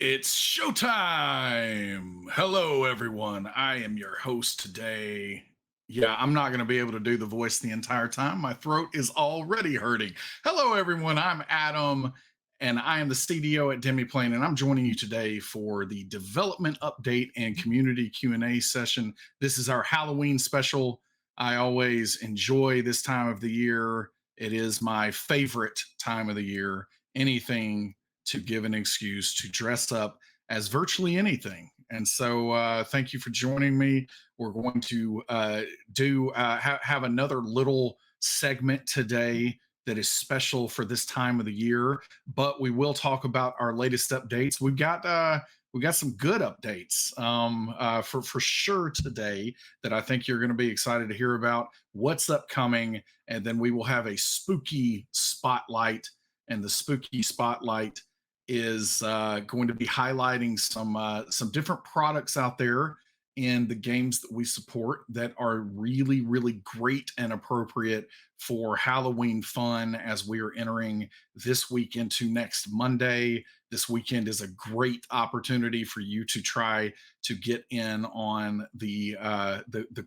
It's showtime. Hello, everyone. I am your host today. Yeah, I'm not going to be able to do the voice the entire time. My throat is already hurting. Hello, everyone. I'm Adam, and I am the CDO at Demiplane, and I'm joining you today for the development update and community Q&A session. This is our Halloween special. I always enjoy this time of the year. It is my favorite time of the year. Anything to give an excuse to dress up as virtually anything. And so, thank you for joining me. We're going to have another little segment today that is special for this time of the year. But we will talk about our latest updates. We've got some good updates for sure today that I think you're going to be excited to hear about. What's upcoming, and then we will have a spooky spotlight, and the spooky spotlight is going to be highlighting some different products out there in the games that we support that are really really great and appropriate for Halloween fun as we are entering this week into next Monday. This weekend is a great opportunity for you to try to get in on the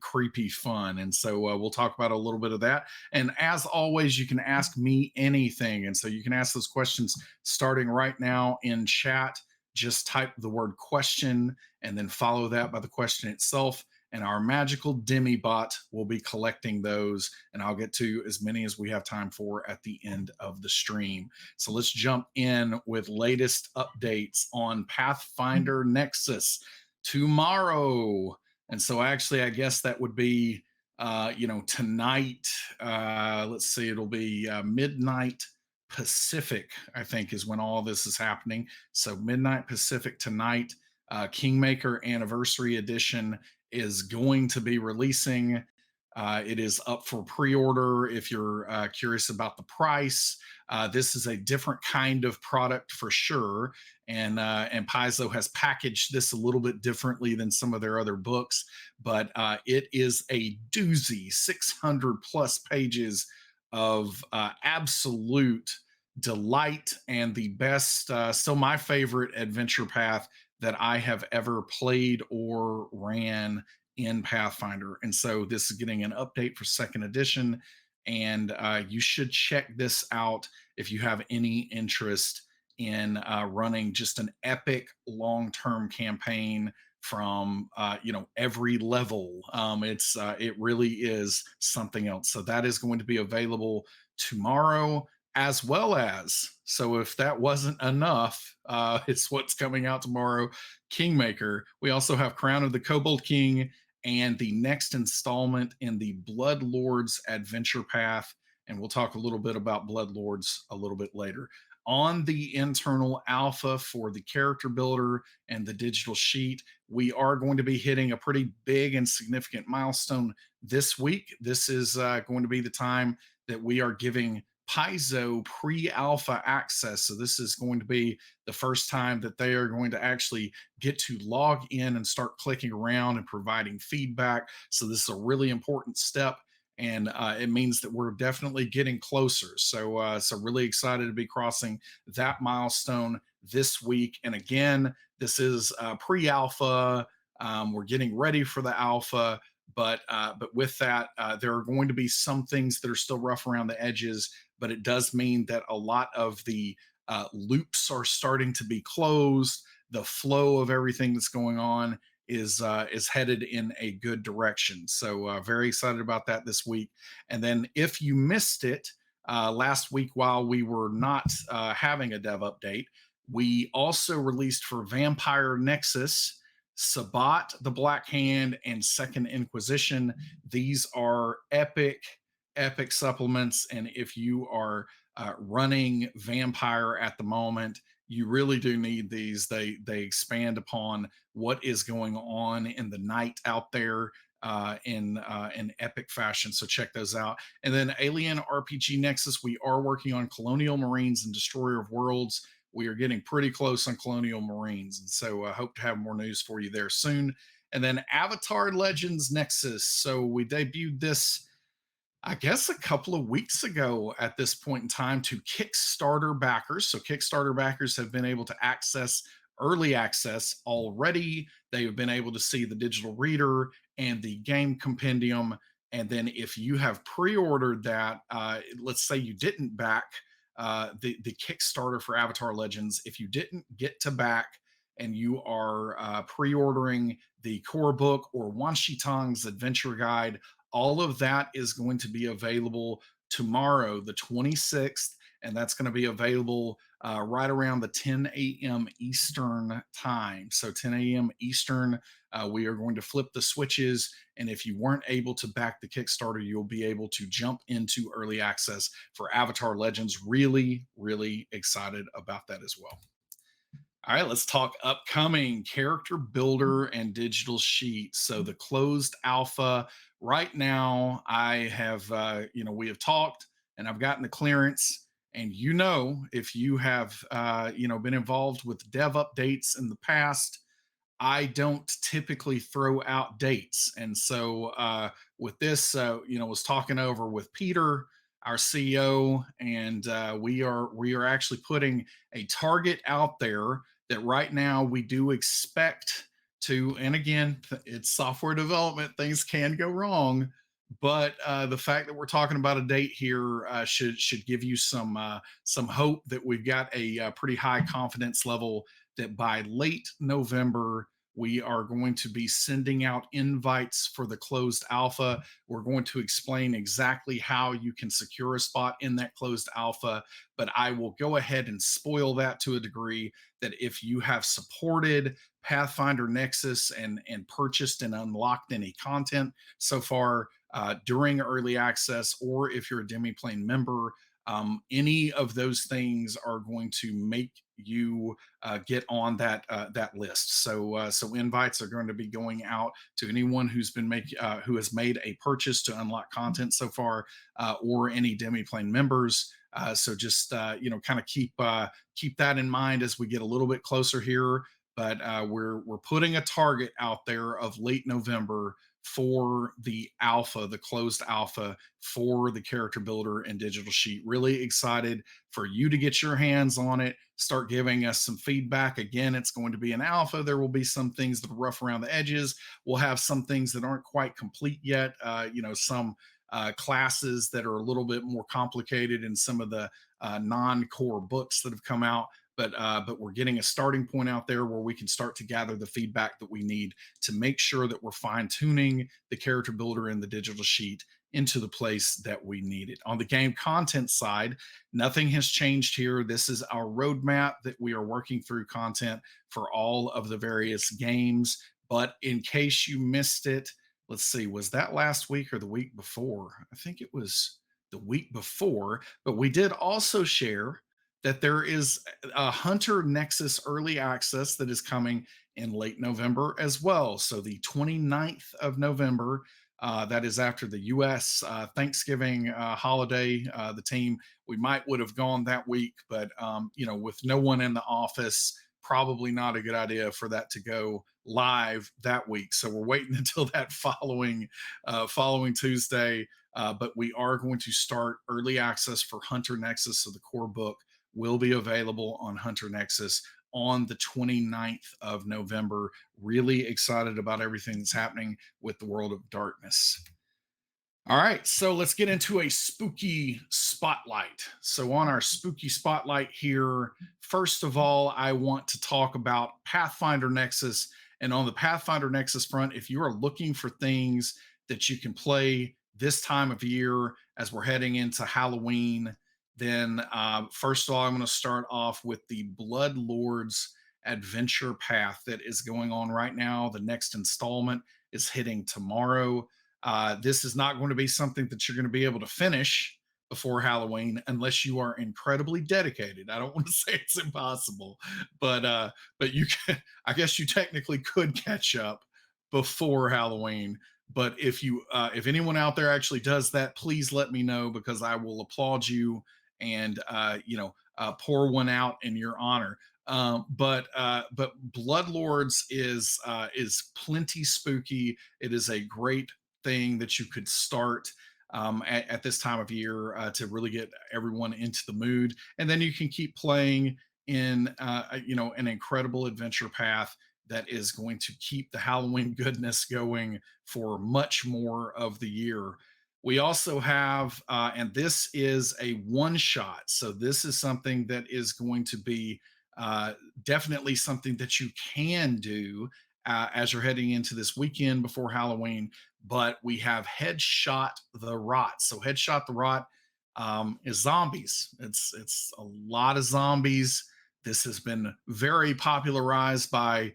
creepy fun, and so we'll talk about a little bit of that. And as always, you can ask me anything, and so you can ask those questions starting right now in chat. Just type the word question and then follow that by the question itself. And our magical demibot will be collecting those. And I'll get to as many as we have time for at the end of the stream. So let's jump in with latest updates on Pathfinder Nexus tomorrow. And so actually, I guess that would be tonight. Let's see, it'll be midnight Pacific, I think, is when all this is happening. So midnight Pacific tonight. Kingmaker Anniversary Edition is going to be releasing. It is up for pre-order if you're curious about the price. This is a different kind of product for sure, and Paizo has packaged this a little bit differently than some of their other books, but it is a doozy, 600 plus pages of absolute delight and the best, still my favorite adventure path that I have ever played or ran in Pathfinder. And so this is getting an update for second edition. And you should check this out if you have any interest in running just an epic long term campaign from every level. It really is something else. So that is going to be available tomorrow, as well as, so if that wasn't enough, it's what's coming out tomorrow, Kingmaker. We also have Crown of the Kobold King and the next installment in the Blood Lords adventure path. And we'll talk a little bit about Blood Lords a little bit later. On the internal alpha for the character builder and the digital sheet, we are going to be hitting a pretty big and significant milestone this week. This is going to be the time that we are giving Paizo pre-alpha access. So this is going to be the first time that they are going to actually get to log in and start clicking around and providing feedback. So this is a really important step, and it means that we're definitely getting closer. So really excited to be crossing that milestone this week. And again, this is pre-alpha. We're getting ready for the alpha. But with that, there are going to be some things that are still rough around the edges, but it does mean that a lot of the loops are starting to be closed. The flow of everything that's going on is headed in a good direction. So very excited about that this week. And then if you missed it last week while we were not having a dev update, we also released for Vampire Nexus Sabbat, the Black Hand, and Second Inquisition. These are epic supplements. And if you are running Vampire at the moment, you really do need these. They expand upon what is going on in the night out there in epic fashion. So check those out. And then Alien RPG Nexus, we are working on Colonial Marines and Destroyer of Worlds. We are getting pretty close on Colonial Marines, and so I hope to have more news for you there soon. And then Avatar Legends Nexus. So we debuted this, I guess, a couple of weeks ago at this point in time to Kickstarter backers. So Kickstarter backers have been able to access early access already. They've been able to see the digital reader and the game compendium. And then if you have pre-ordered that, let's say you didn't back the Kickstarter for Avatar Legends, if you didn't get to back and you are pre-ordering the core book or Wan Shi Tong's adventure guide, all of that is going to be available tomorrow, the 26th, and that's going to be available right around the 10 a.m. Eastern time. So 10 a.m. Eastern, we are going to flip the switches. And if you weren't able to back the Kickstarter, you'll be able to jump into early access for Avatar Legends. Really, really excited about that as well. All right, let's talk upcoming character builder and digital sheet. So the closed alpha right now, I have, we have talked and I've gotten the clearance. And if you have, been involved with dev updates in the past, I don't typically throw out dates. And so with this, was talking over with Peter, our CEO, and we are actually putting a target out there that right now we do expect to. And again, it's software development; things can go wrong. But the fact that we're talking about a date here should give you some hope that we've got a pretty high confidence level that by late November, we are going to be sending out invites for the closed alpha. We're going to explain exactly how you can secure a spot in that closed alpha, but I will go ahead and spoil that to a degree that if you have supported Pathfinder Nexus and purchased and unlocked any content so far during early access, or if you're a Demiplane member, any of those things are going to make you get on that list. So invites are going to be going out to anyone who has made a purchase to unlock content so far, or any Demiplane members. So just kind of keep that in mind as we get a little bit closer here. But we're putting a target out there of late November for the alpha, the closed alpha for the character builder and digital sheet. Really excited for you to get your hands on it. Start giving us some feedback. Again, it's going to be an alpha. There will be some things that are rough around the edges. We'll have some things that aren't quite complete yet. Some classes that are a little bit more complicated in some of the non-core books that have come out. But we're getting a starting point out there where we can start to gather the feedback that we need to make sure that we're fine tuning the character builder and the digital sheet into the place that we need it. On the game content side, nothing has changed here. This is our roadmap that we are working through content for all of the various games. But in case you missed it, let's see, was that last week or the week before? I think it was the week before, but we did also share that there is a Hunter Nexus early access that is coming in late November as well. So the 29th of November, that is after the US Thanksgiving holiday. The team, we would have gone that week, but with no one in the office, probably not a good idea for that to go live that week. So we're waiting until that following Tuesday. But we are going to start early access for Hunter Nexus. So the core book will be available on Hunter Nexus on the 29th of November. Really excited about everything that's happening with the World of Darkness. All right, so let's get into a spooky spotlight. So, on our spooky spotlight here, first of all, I want to talk about Pathfinder Nexus. And on the Pathfinder Nexus front, if you are looking for things that you can play this time of year as we're heading into Halloween, then first of all, I'm going to start off with the Blood Lords Adventure Path that is going on right now. The next installment is hitting tomorrow. This is not going to be something that you're going to be able to finish before Halloween unless you are incredibly dedicated. I don't want to say it's impossible, but you can. I guess you technically could catch up before Halloween. But if anyone out there actually does that, please let me know because I will applaud you and pour one out in your honor. But Bloodlords is plenty spooky. It is a great thing that you could start at this time of year to really get everyone into the mood, and then you can keep playing in an incredible adventure path that is going to keep the Halloween goodness going for much more of the year. We also have, and this is a one shot. So, this is something that is going to be uh, definitely something that you can do as you're heading into this weekend before Halloween. But we have Headshot the Rot. So, Headshot the Rot is zombies. It's a lot of zombies. This has been very popularized by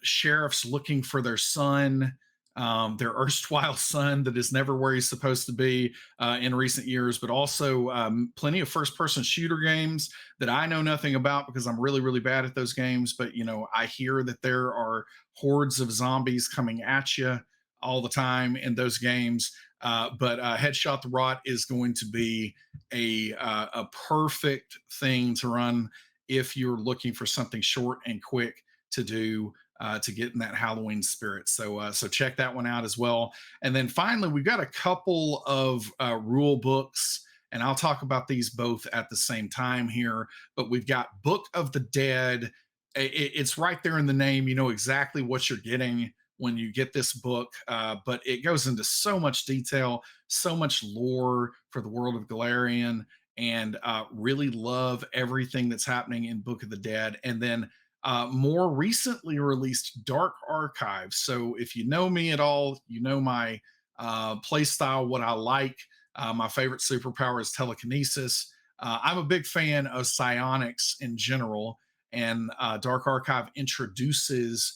sheriffs looking for their son, their erstwhile son that is never where he's supposed to be in recent years, but also plenty of first person shooter games that I know nothing about because I'm really, really bad at those games. But, I hear that there are hordes of zombies coming at you all the time in those games. But Headshot the Rot is going to be a perfect thing to run if you're looking for something short and quick to do to get in that Halloween spirit. So check that one out as well. And then finally, we've got a couple of rule books, and I'll talk about these both at the same time here. But we've got Book of the Dead. It's right there in the name. You know exactly what you're getting when you get this book, but it goes into so much detail, so much lore for the world of Galarian, and really love everything that's happening in Book of the Dead. And then more recently released Dark Archives. So if you know me at all, you know my play style, what I like. My favorite superpower is telekinesis. I'm a big fan of psionics in general, and Dark Archive introduces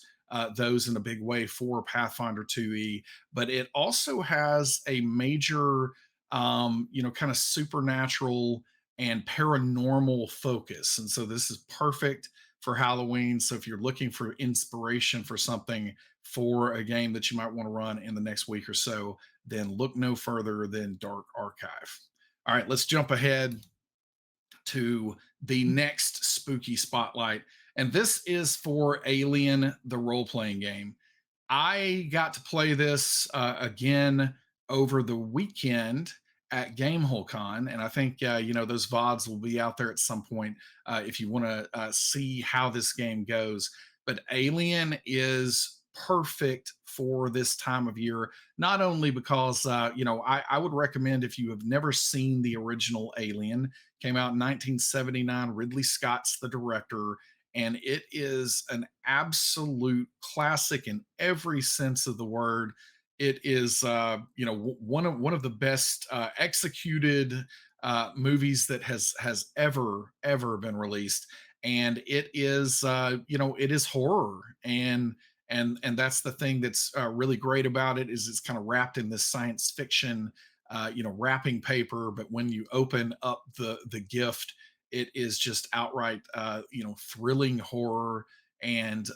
those in a big way for Pathfinder 2e, but it also has a major, kind of supernatural and paranormal focus. And so this is perfect for Halloween. So if you're looking for inspiration for something for a game that you might want to run in the next week or so, then look no further than Dark Archive. All right, let's jump ahead to the next spooky spotlight. And this is for Alien, the role playing game. I got to play this again over the weekend at GameholeCon, and I think those VODs will be out there at some point if you want to see how this game goes. But Alien is perfect for this time of year, not only because I would recommend if you have never seen the original Alien, came out in 1979. Ridley Scott's the director, and it is an absolute classic in every sense of the word. It is, one of the best executed movies that has ever been released, and it is, it is horror, and that's the thing that's really great about it is it's kind of wrapped in this science fiction, wrapping paper, but when you open up the gift, it is just outright, thrilling horror, and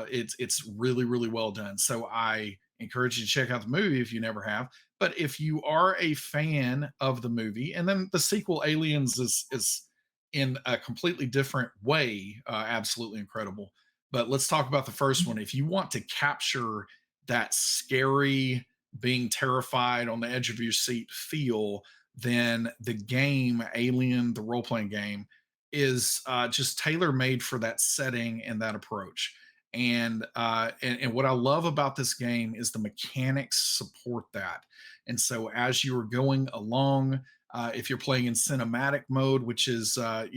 it's really really well done. So I encourage you to check out the movie if you never have. But if you are a fan of the movie, and then the sequel Aliens is in a completely different way, absolutely incredible. But let's talk about the first one. If you want to capture that scary, being terrified on the edge of your seat feel, then the game Alien, the role playing game, is just tailor made for that setting and that approach. And what I love about this game is the mechanics support that. And so as you are going along, if you're playing in cinematic mode, which is a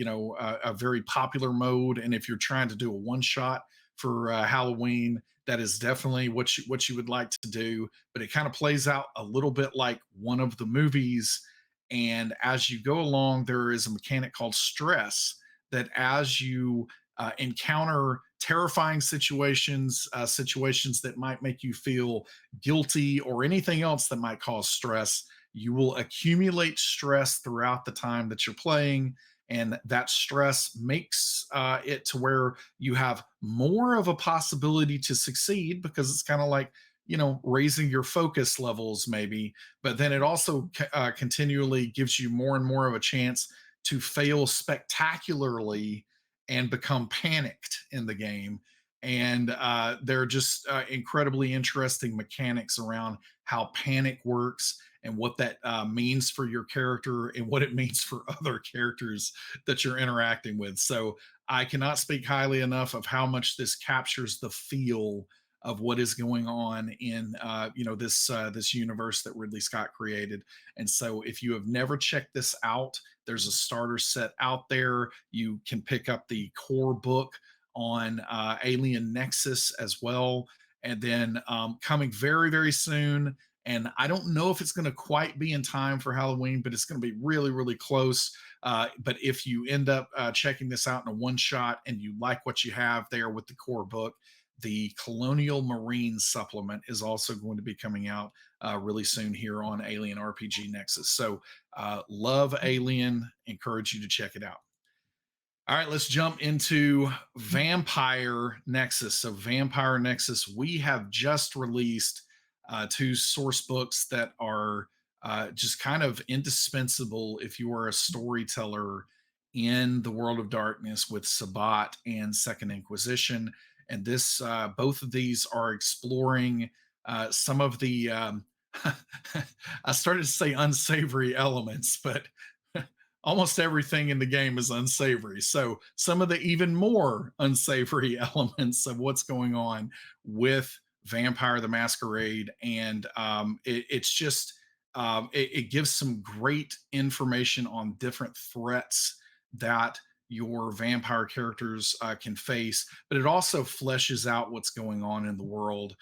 very popular mode, and if you're trying to do a one shot for Halloween, that is definitely what you would like to do. But it kind of plays out a little bit like one of the movies. And as you go along, there is a mechanic called stress that as you encounter terrifying situations that might make you feel guilty or anything else that might cause stress, you will accumulate stress throughout the time that you're playing. And that stress makes it to where you have more of a possibility to succeed because it's kind of like, raising your focus levels, maybe. But then it also continually gives you more and more of a chance to fail spectacularly and become panicked in the game. And there are just incredibly interesting mechanics around how panic works and what that means for your character and what it means for other characters that you're interacting with. So I cannot speak highly enough of how much this captures the feel of what is going on in this universe that Ridley Scott created. And so if you have never checked this out, there's a starter set out there. You can pick up the core book on Alien Nexus as well. And then coming very, very soon. And I don't know if it's going to quite be in time for Halloween, but it's going to be really, really close. But if you end up checking this out in a one shot and you like what you have there with the core book, the Colonial Marines supplement is also going to be coming out really soon here on Alien RPG Nexus. So, love Alien, encourage you to check it out. All right, let's jump into Vampire Nexus. So, Vampire Nexus, we have just released two source books that are just kind of indispensable if you are a storyteller in the world of darkness with Sabbat and Second Inquisition. And both of these are exploring some of the, I started to say unsavory elements, but almost everything in the game is unsavory. So some of the even more unsavory elements of what's going on with Vampire the Masquerade, and it's just it gives some great information on different threats that your vampire characters can face, but it also fleshes out what's going on in the world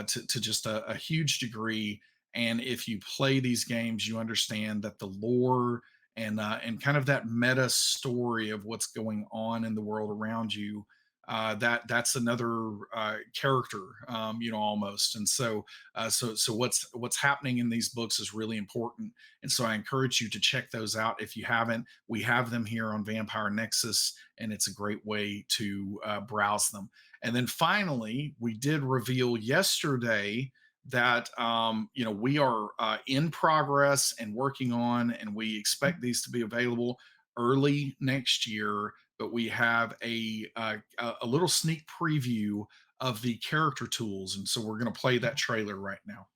to just a huge degree. And if you play these games, you understand that the lore and kind of that meta story of what's going on in the world around you. That's another character, almost. And so what's happening in these books is really important. And so I encourage you to check those out if you haven't. We have them here on Vampire Nexus, and it's a great way to browse them. And then finally, we did reveal yesterday that we are in progress and working on, and we expect these to be available early next year. But we have a little sneak preview of the character tools, and so we're going to play that trailer right now.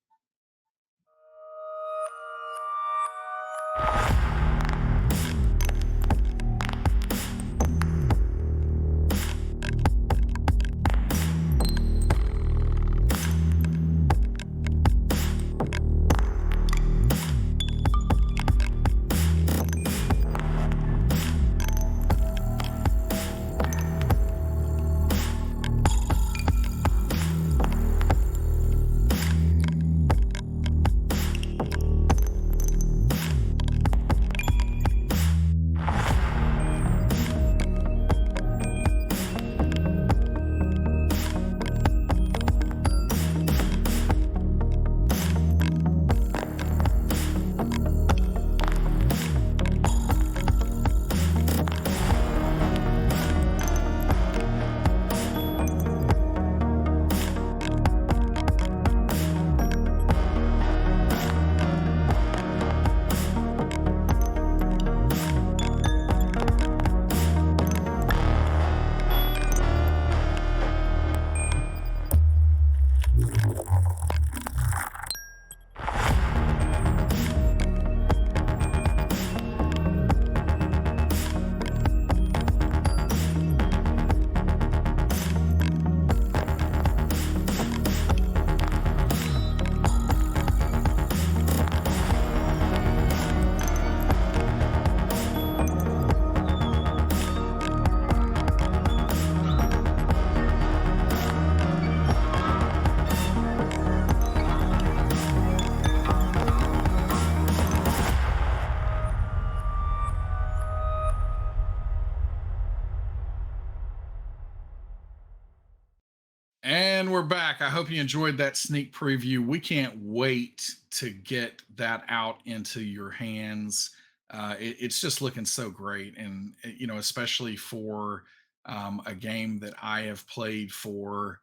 And we're back. I hope you enjoyed that sneak preview. We can't wait to get that out into your hands. It's just looking so great, and especially for a game that I have played for,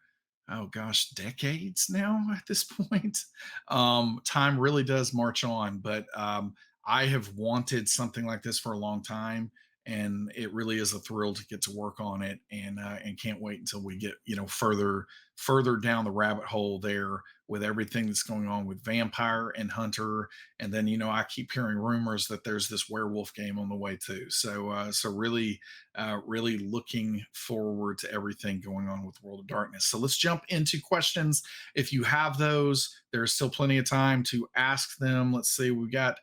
oh gosh, decades now at this point. Time really does march on, but I have wanted something like this for a long time, and it really is a thrill to get to work on it, and can't wait until we get further down the rabbit hole there with everything that's going on with Vampire and Hunter. And then, I keep hearing rumors that there's this werewolf game on the way too. So really, really looking forward to everything going on with World of Darkness. So let's jump into questions. If you have those, there's still plenty of time to ask them. Let's see, we got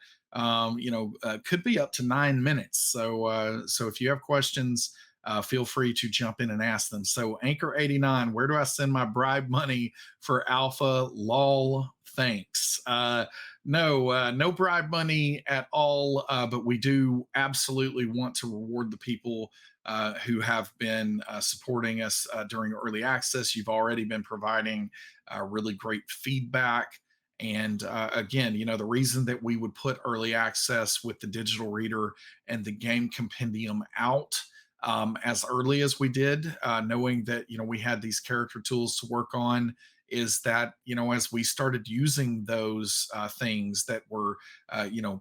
could be up to 9 minutes. So if you have questions, feel free to jump in and ask them. So Anchor 89, where do I send my bribe money for Alpha? Lol, thanks. No bribe money at all. But we do absolutely want to reward the people who have been supporting us during early access. You've already been providing really great feedback. And again, the reason that we would put early access with the digital reader and the game compendium out as early as we did, knowing that we had these character tools to work on, is that as we started using those things that were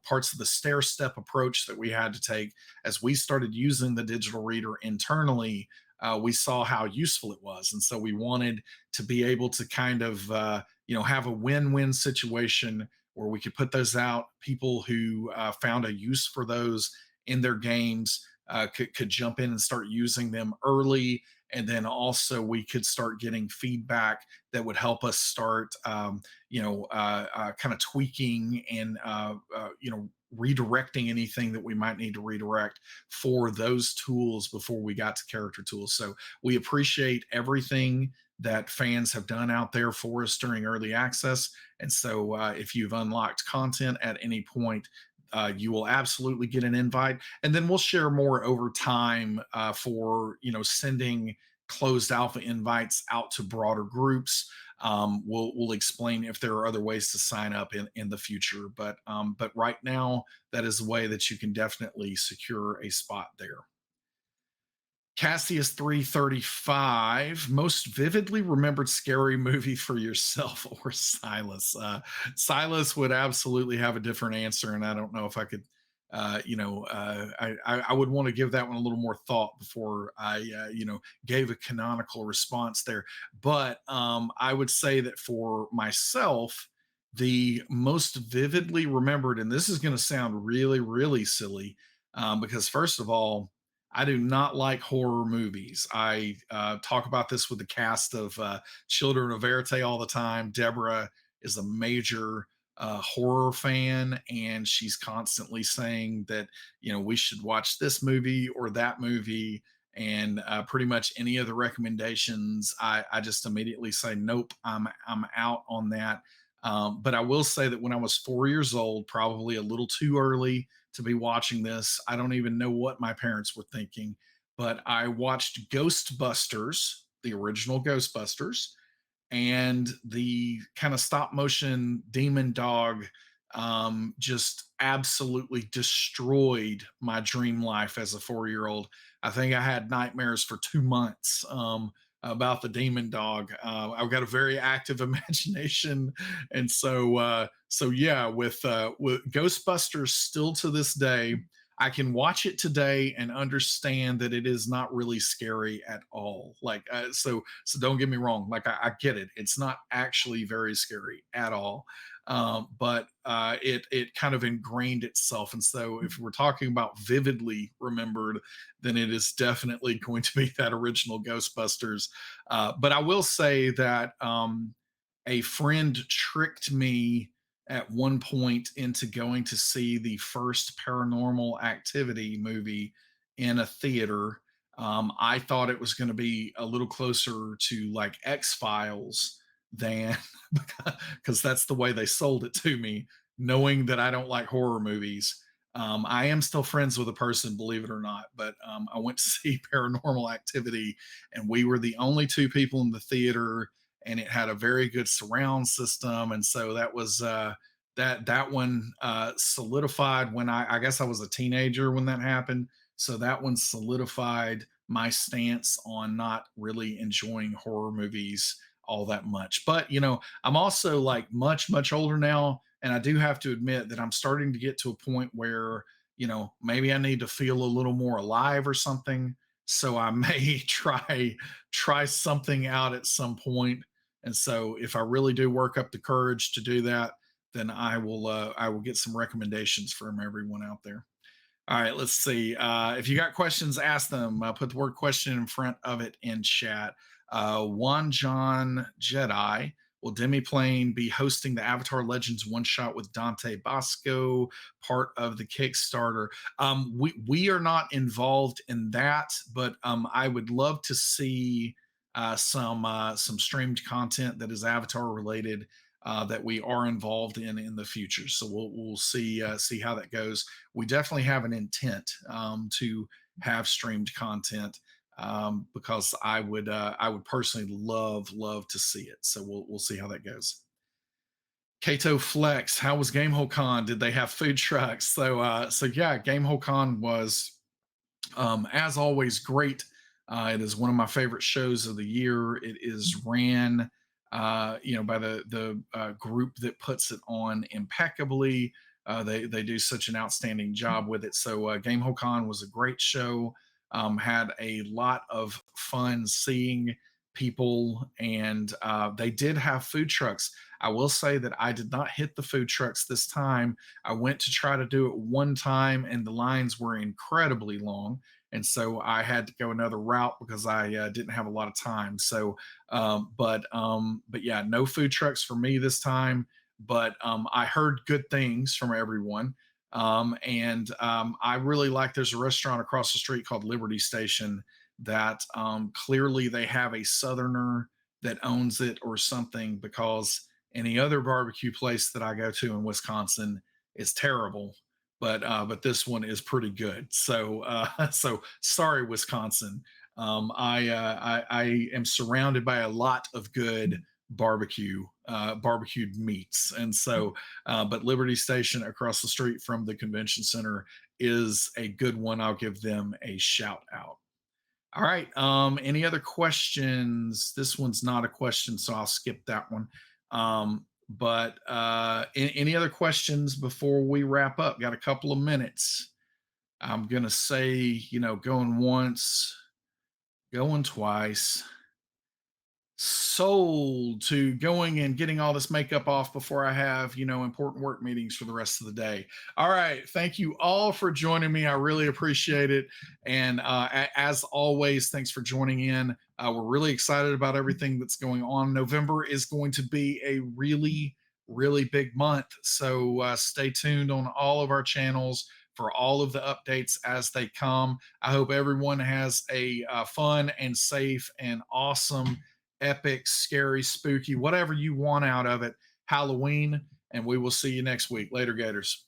parts of the stair step approach that we had to take, as we started using the digital reader internally, we saw how useful it was, and so we wanted to be able to kind of have a win-win situation where we could put those out. People who found a use for those in their games could jump in and start using them early, and then also we could start getting feedback that would help us start kind of tweaking and redirecting anything that we might need to redirect for those tools before we got to character tools. So we appreciate everything that fans have done out there for us during early access. And so if you've unlocked content at any point, you will absolutely get an invite, and then we'll share more over time for sending closed alpha invites out to broader groups. We'll explain if there are other ways to sign up in the future, but right now that is a way that you can definitely secure a spot there. Cassius 335, most vividly remembered scary movie for yourself or Silas? Silas would absolutely have a different answer, and I don't know if I could. I would want to give that one a little more thought before I, gave a canonical response there. But I would say that for myself, the most vividly remembered, and this is going to sound really, really silly, because first of all, I do not like horror movies. I talk about this with the cast of Children of Verite all the time. Deborah is a major horror fan, and she's constantly saying that we should watch this movie or that movie, and pretty much any of the recommendations, I just immediately say nope. I'm out on that. But I will say that when I was 4 years old, probably a little too early to be watching this. I don't even know what my parents were thinking, but I watched Ghostbusters, the original Ghostbusters, and the kind of stop motion demon dog just absolutely destroyed my dream life as a 4-year-old. I think I had nightmares for 2 months about the demon dog. I've got a very active imagination, and so yeah, with Ghostbusters, still to this day, I can watch it today and understand that it is not really scary at all. So don't get me wrong. Like I get it. It's not actually very scary at all. But it kind of ingrained itself. And so if we're talking about vividly remembered, then it is definitely going to be that original Ghostbusters. But I will say that a friend tricked me at one point into going to see the first Paranormal Activity movie in a theater. I thought it was going to be a little closer to like X Files than because that's the way they sold it to me, knowing that I don't like horror movies. I am still friends with a person, believe it or not, but I went to see Paranormal Activity, and we were the only two people in the theater, and it had a very good surround system, and so that was that one solidified when I guess I was a teenager when that happened. So that one solidified my stance on not really enjoying horror movies all that much. But I'm also like much older now, and I do have to admit that I'm starting to get to a point where maybe I need to feel a little more alive or something. So I may try something out at some point, And so if I really do work up the courage to do that, then I will get some recommendations from everyone out there. All right, let's see. If you got questions, ask them. Put the word question in front of it in chat. Juan John Jedi, will Demiplane be hosting the Avatar Legends one shot with Dante Bosco, part of the Kickstarter? We are not involved in that, but I would love to see some streamed content that is Avatar related. That we are involved in the future, so we'll see how that goes. We definitely have an intent to have streamed content because I would personally love to see it. So we'll see how that goes. Kato Flex, how was Gamehole Con? Did they have food trucks? So yeah, Gamehole Con was as always, great. It is one of my favorite shows of the year. It is ran, by the group that puts it on impeccably. They do such an outstanding job with it. So Game Con was a great show. Had a lot of fun seeing people, and they did have food trucks. I will say that I did not hit the food trucks this time. I went to try to do it one time, and the lines were incredibly long, and so I had to go another route because I didn't have a lot of time. So, but yeah, no food trucks for me this time. But I heard good things from everyone, and I really like. There's a restaurant across the street called Liberty Station that clearly they have a Southerner that owns it or something, because any other barbecue place that I go to in Wisconsin is terrible, but this one is pretty good. So so sorry, Wisconsin. I am surrounded by a lot of good barbecued meats, and so but Liberty Station across the street from the convention center is a good one. I'll give them a shout out. All right. Any other questions? This one's not a question, so I'll skip that one. But any other questions before we wrap up? Got a couple of minutes. I'm gonna say, going once, going twice, sold to going and getting all this makeup off before I have, important work meetings for the rest of the day. All right. Thank you all for joining me. I really appreciate it. And as always, thanks for joining in. We're really excited about everything that's going on. November is going to be a really big month. So stay tuned on all of our channels for all of the updates as they come. I hope everyone has a fun and safe and awesome, epic, scary, spooky, whatever you want out of it, Halloween. And we will see you next week. Later, Gators.